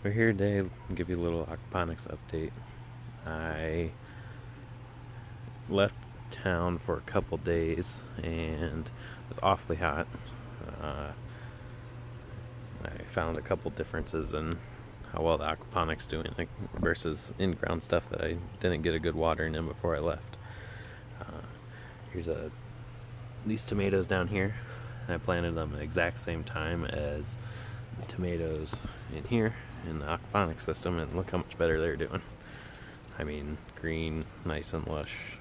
We're here today to give you a little aquaponics update. I left town for a couple days and it was awfully hot. I found a couple differences in how well the aquaponics doing versus in-ground stuff that I didn't get a good watering in before I left. Here's these tomatoes down here. I planted them at the exact same time as the tomatoes in here in the aquaponics system, and look how much better they're doing. I mean, green, nice and lush.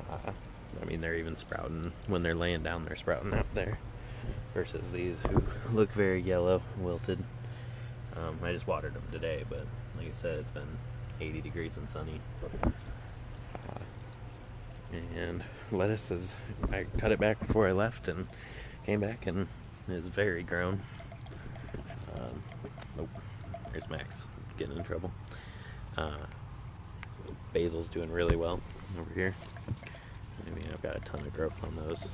I mean, they're even sprouting. When they're laying down, they're sprouting out there. Versus these who look very yellow, wilted. I just watered them today, but like I said, it's been 80 degrees and sunny. And lettuce I cut it back before I left and came back and is very grown. Oh, there's Max getting in trouble. Basil's doing really well over here. I mean, I've got a ton of growth on those.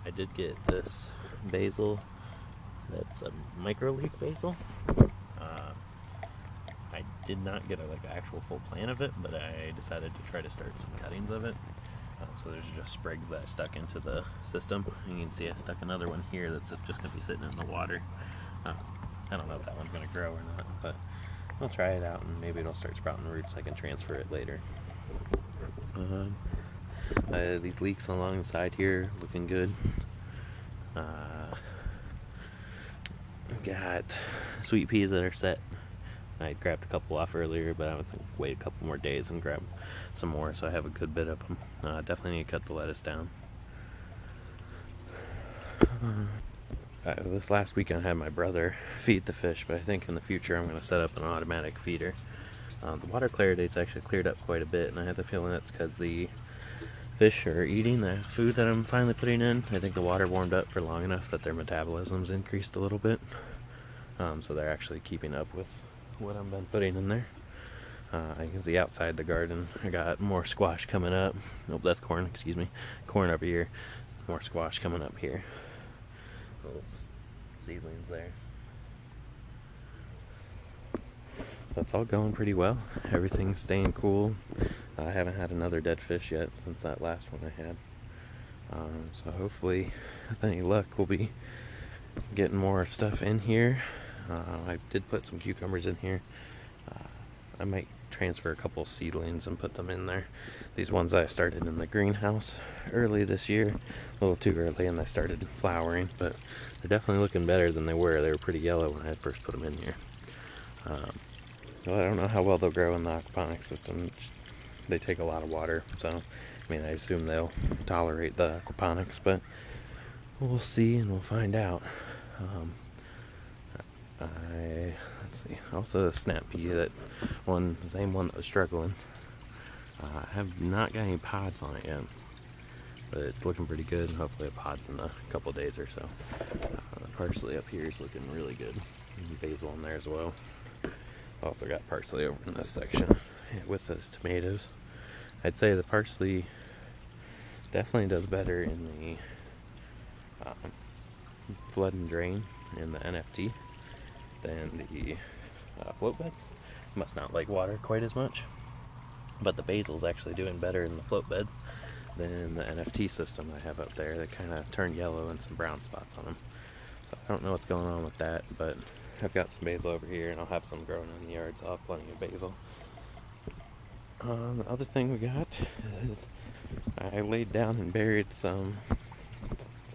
I did get this basil that's a micro leaf basil. I did not get an actual full plant of it, but I decided to try to start some cuttings of it. So there's just sprigs that I stuck into the system. You can see I stuck another one here that's just going to be sitting in the water. I don't know if that one's going to grow or not, but I'll try it out and maybe it'll start sprouting roots. I can transfer it later. These leeks along the side here looking good. Got sweet peas that are set. I grabbed a couple off earlier, but I would wait a couple more days and grab some more, so I have a good bit of them. Definitely need to cut the lettuce down. This last weekend I had my brother feed the fish, but I think in the future I'm going to set up an automatic feeder. The water clarity's actually cleared up quite a bit, and I have the feeling that's because the fish are eating the food that I'm finally putting in. I think the water warmed up for long enough that their metabolism's increased a little bit. So they're actually keeping up with what I've been putting in there. You can see outside the garden I got more squash coming up. Nope, that's corn, excuse me. Corn over here. More squash coming up here. Little seedlings there. So it's all going pretty well. Everything's staying cool. I haven't had another dead fish yet since that last one I had. So hopefully, with any luck, we'll be getting more stuff in here. I did put some cucumbers in here. I might transfer a couple seedlings and put them in there. These ones I started in the greenhouse early this year. A little too early and they started flowering, but they're definitely looking better than they were. They were pretty yellow when I first put them in here. Well, I don't know how well they'll grow in the aquaponics system. They take a lot of water, so I mean, I assume they'll tolerate the aquaponics, but we'll see and we'll find out. Let's see, also the snap pea, that one, the same one that was struggling. I have not got any pods on it yet, but it's looking pretty good, and hopefully it pods in a couple days or so. The parsley up here is looking really good, and basil in there as well. Also got parsley over in this section with those tomatoes. I'd say the parsley definitely does better in the flood and drain in the NFT than the float beds. Must not like water quite as much, but the basil's actually doing better in the float beds than in the NFT system I have up there. They kind of turn yellow and some brown spots on them, so I don't know what's going on with that, but I've got some basil over here and I'll have some growing in the yard, so I'll have plenty of basil. The other thing we got is I laid down and buried some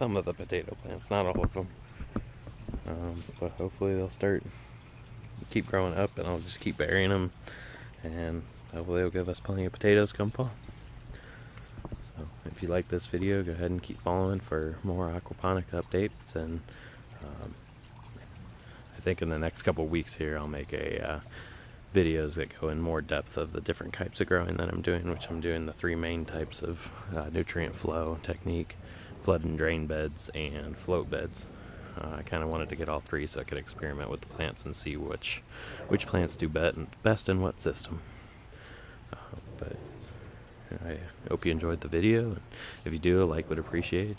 of the potato plants, not all of them. But hopefully they'll keep growing up, and I'll just keep burying them, and hopefully they'll give us plenty of potatoes come fall. So if you like this video, go ahead and keep following for more aquaponic updates, and I think in the next couple weeks here I'll make videos that go in more depth of the different types of growing that I'm doing, which I'm doing the 3 main types of nutrient flow technique: flood and drain beds and float beds. I kind of wanted to get all 3 so I could experiment with the plants and see which plants do best in what system. But I hope you enjoyed the video, and if you do, a like would appreciate it,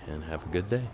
and have a good day.